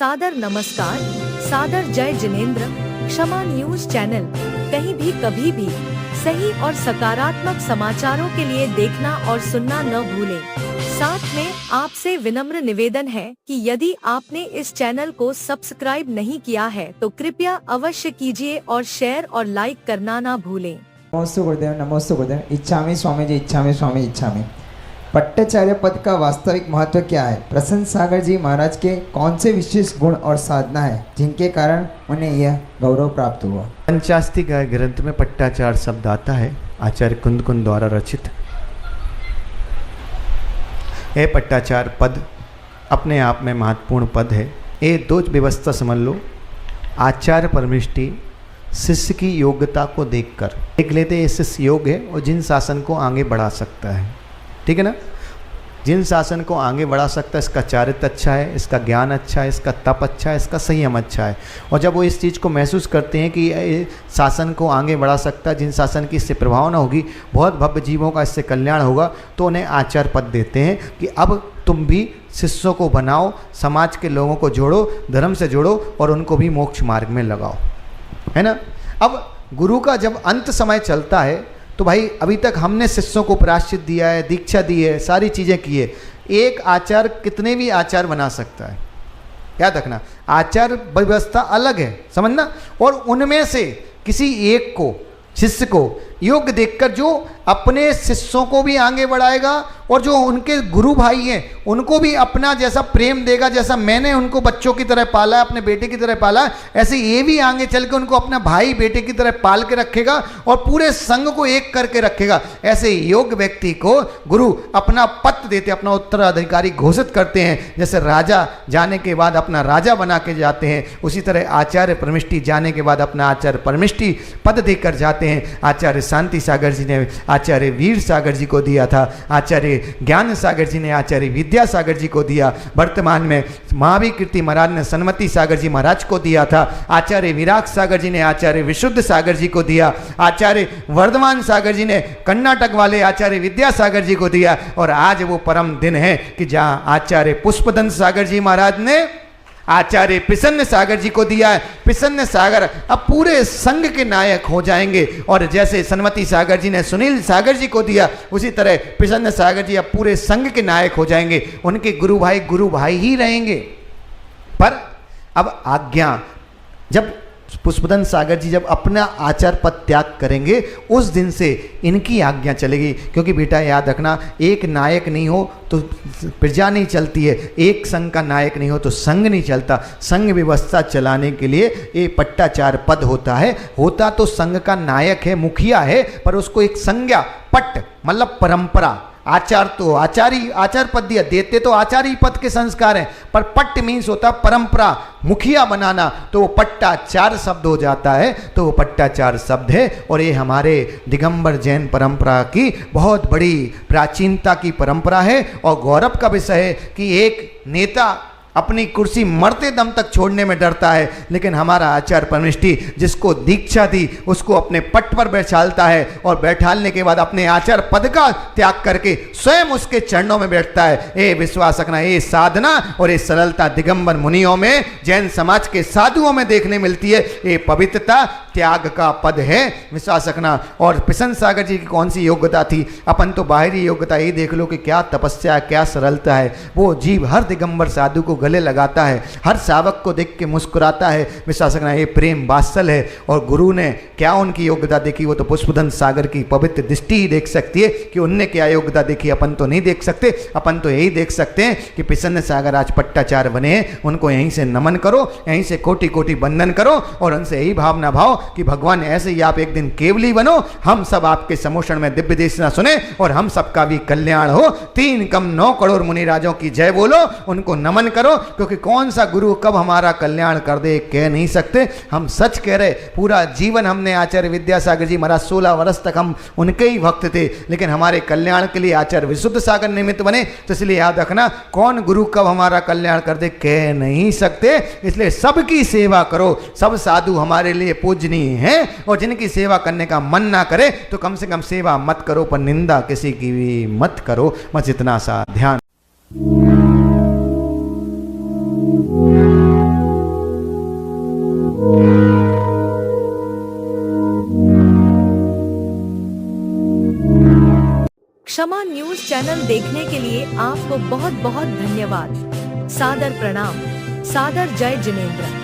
सादर नमस्कार, सादर जय जिनेंद्र। क्षमा न्यूज चैनल कहीं भी कभी भी सही और सकारात्मक समाचारों के लिए देखना और सुनना न भूलें। साथ में आपसे विनम्र निवेदन है कि यदि आपने इस चैनल को सब्सक्राइब नहीं किया है तो कृपया अवश्य कीजिए और शेयर और लाइक करना ना भूलें। नमोस्तु गुरुदेव, नमोस्तु गुरुदेव। इच्छामि स्वामी जी, इच्छामि स्वामी, इच्छामि। पट्टाचार्य पद का वास्तविक महत्व क्या है? प्रसन्न सागर जी महाराज के कौन से विशेष गुण और साधना है जिनके कारण उन्हें यह गौरव प्राप्त हुआ? पंचास्ति का ग्रंथ में पट्टाचार शब्द आता है, आचार्य कुंद द्वारा रचित। यह पट्टाचार पद अपने आप में महत्वपूर्ण पद है। ये दो व्यवस्था समझ लो। आचार्य परमिष्टि शिष्य की योग्यता को देखकर देख लेते हैं, शिष्य योग्य है और जिन शासन को आगे बढ़ा सकता है, ठीक है ना। जिन शासन को आगे बढ़ा सकता है, इसका चारित्र अच्छा है, इसका ज्ञान अच्छा है, इसका तप अच्छा है, इसका संयम अच्छा है। और जब वो इस चीज़ को महसूस करते हैं कि शासन को आगे बढ़ा सकता है, जिन शासन की इससे प्रभावना होगी, बहुत भव्य जीवों का इससे कल्याण होगा, तो उन्हें आचार्य पद देते हैं कि अब तुम भी शिष्यों को बनाओ, समाज के लोगों को जोड़ो, धर्म से जोड़ो और उनको भी मोक्ष मार्ग में लगाओ, है ना। अब गुरु का जब अंत समय चलता है तो भाई अभी तक हमने शिष्यों को प्रायश्चित दिया है, दीक्षा दी है, सारी चीज़ें की है। एक आचार कितने भी आचार बना सकता है, याद रखना। आचार व्यवस्था अलग है, समझना। और उनमें से किसी एक को, शिष्य को योग्य देखकर जो अपने शिष्यों को भी आगे बढ़ाएगा और जो उनके गुरु भाई हैं उनको भी अपना जैसा प्रेम देगा, जैसा मैंने उनको बच्चों की तरह पाला है, अपने बेटे की तरह पाला है, ऐसे ये भी आगे चल के उनको अपना भाई बेटे की तरह पाल के रखेगा और पूरे संघ को एक करके रखेगा। ऐसे योग्य व्यक्ति को गुरु अपना पद देते, अपना उत्तराधिकारी घोषित करते हैं। जैसे राजा जाने के बाद अपना राजा बना के जाते हैं, उसी तरह आचार्य परमिष्टि जाने के बाद अपना आचार्य परमिष्टि पद देकर जाते हैं। आचार्य शांति सागर जी ने आचार्य वीर सागर जी को दिया था, आचार्य ज्ञान सागर जी ने आचार्य विद्या सागर जी को दिया। वर्तमान में महावीर कीर्ति महाराज ने सन्मति सागर जी महाराज को दिया था। आचार्य विराग सागर जी ने आचार्य विशुद्ध सागर जी को दिया। आचार्य वर्धमान सागर जी ने कर्नाटक वाले आचार्य विद्या सागर जी को दिया। और आज वो परम दिन है कि जहां आचार्य पुष्पदंत सागर जी महाराज ने आचार्य प्रसन्न सागर जी को दिया है। प्रसन्न सागर अब पूरे संघ के नायक हो जाएंगे। और जैसे सन्मति सागर जी ने सुनील सागर जी को दिया, उसी तरह प्रसन्न सागर जी अब पूरे संघ के नायक हो जाएंगे। उनके गुरु भाई ही रहेंगे। पर अब आज्ञा, जब पुष्पदंत सागर जी जब अपना आचार पद त्याग करेंगे, उस दिन से इनकी आज्ञा चलेगी। क्योंकि बेटा याद रखना, एक नायक नहीं हो तो प्रजा नहीं चलती है, एक संघ का नायक नहीं हो तो संघ नहीं चलता। संघ व्यवस्था चलाने के लिए ये पट्टाचार पद होता है। होता तो संघ का नायक है, मुखिया है, पर उसको एक संज्ञा, पट्ट मतलब परंपरा। आचार तो आचार पद दिया, देते तो आचार्य पद के संस्कार हैं, पर पट्ट मीन्स होता परंपरा, मुखिया बनाना, तो वो पट्टाचार शब्द हो जाता है। तो वो पट्टाचार शब्द है। और ये हमारे दिगंबर जैन परंपरा की बहुत बड़ी प्राचीनता की परंपरा है और गौरव का विषय है कि एक नेता अपनी कुर्सी मरते दम तक छोड़ने में डरता है, लेकिन हमारा आचार्य परमिष्टि जिसको दीक्षा दी उसको अपने पट पर बैठालता है और बैठालने के बाद अपने आचार्य पद का त्याग करके स्वयं उसके चरणों में बैठता है। ये विश्वास रखना, ये साधना और ये सरलता दिगंबर मुनियों में, जैन समाज के साधुओं में देखने मिलती है। ये पवित्रता त्याग का पद है, विश्वास रखना। और प्रसन्न सागर जी की कौन सी योग्यता थी? अपन तो बाहरी योग्यता ये देख लो कि क्या तपस्या, क्या सरलता है। वो जीव हर दिगंबर साधु को गले लगाता है, हर सावक को देख के मुस्कुराता है। विश्वास रखना, ये प्रेम वात्सल है। और गुरु ने क्या उनकी योग्यता देखी, वो तो पुष्पदंत सागर की पवित्र दृष्टि ही देख सकती है कि उनने क्या योग्यता देखी। अपन तो नहीं देख सकते, अपन तो यही देख सकते हैं कि प्रसन्न सागर आज पट्टाचार्य बने हैं। उनको यहीं से नमन करो, यहीं से कोटि कोटि वंदन करो और उनसे यही भावना भाव कि भगवान ऐसे ही आप एक दिन केवली बनो, हम सब आपके समोषण में दिव्य देशना सुने और हम सबका भी कल्याण हो। 3 कम 9 करोड़ मुनि राजों की जय बोलो, उनको नमन करो। क्योंकि कौन सा गुरु कब हमारा कल्याण कर दे कह नहीं सकते। हम सच कह रहे, पूरा जीवन हमने आचार्य विद्यासागर जी महाराज 16 वर्ष तक हम उनके ही भक्त थे, लेकिन हमारे कल्याण के लिए आचार्य विशुद्ध सागर निमित्त बने। तो इसलिए याद रखना, कौन गुरु कब हमारा कल्याण कर दे कह नहीं सकते। इसलिए सबकी सेवा करो। सब साधु हमारे लिए पूजनीय हैं और जिनकी सेवा करने का मन ना करे तो कम से कम सेवा मत करो, पर निंदा किसी की भी मत करो। बस इतना सा ध्यान। क्षमा न्यूज चैनल देखने के लिए आपको बहुत बहुत धन्यवाद। सादर प्रणाम। सादर जय जिनेंद्र।